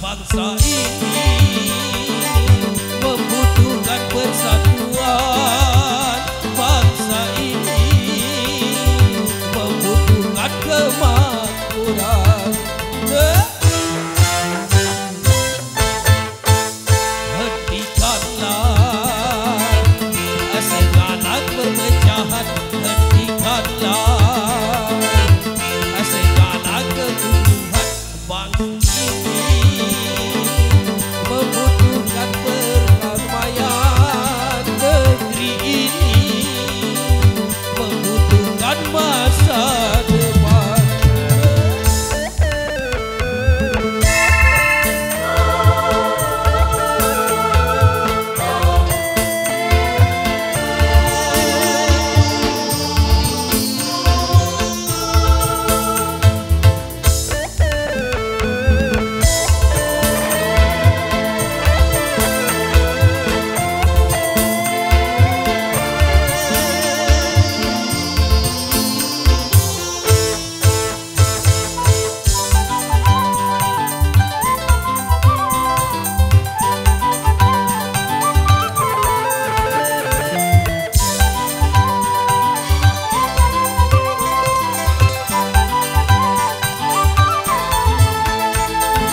bangsa ini membutuhkan persatuan. Bangsa ini membutuhkan kemakmuran. Hentikanlah segala perpecahan, hentikanlah segala ketuduhan. Bangsa ini membutuhkan perdamaian. Negeri ini membutuhkan masa depan.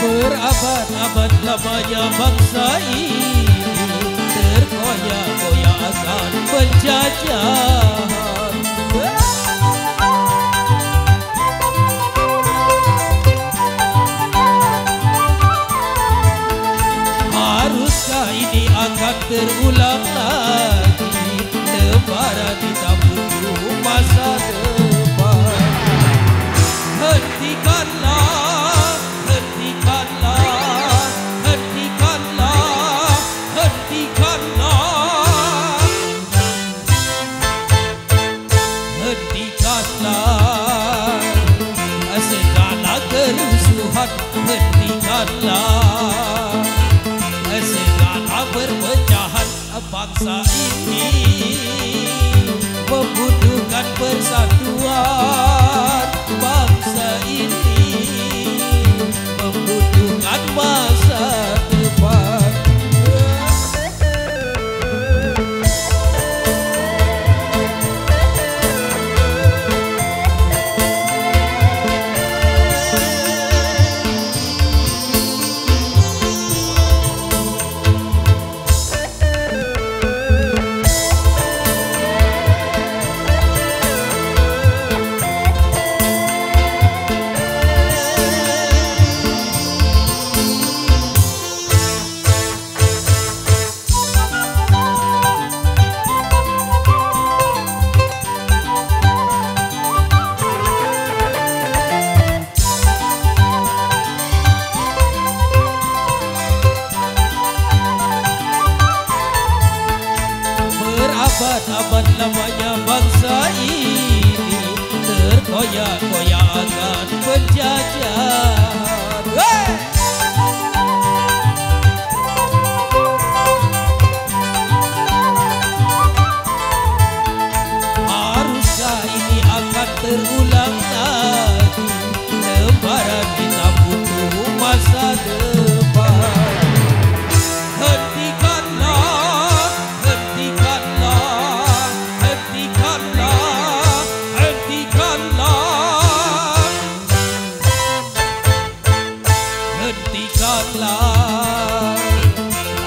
Berabad-abad lamanya bangsa ini terkoyak-koyak akan penjajahan. Haruskah ini akan terulang lagi? Lebaran kita butuh masa depan. Hentikanlah, hentikanlah, hentikanlah, hentikanlah, hentikanlah segala kerusuhan, hentikanlah segala perpecahan. Bangsa ini membutuhkan persatuan. Bangsa ini membutuhkan masa depan. Abad-abad lamanya bangsa ini terkoyak-koyak akan penjajahan. Haruskah ini akan terulang lagi? Lebaran kita butuh masa depan. Hentikanlah, hentikanlah, hentikanlah, hentikanlah, hentikanlah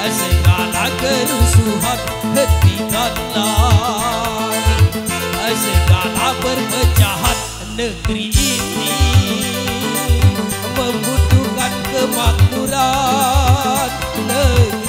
segala kerusuhan, hentikanlah segala perpecahan. Negeri ini membutuhkan kemakmuran. Negeri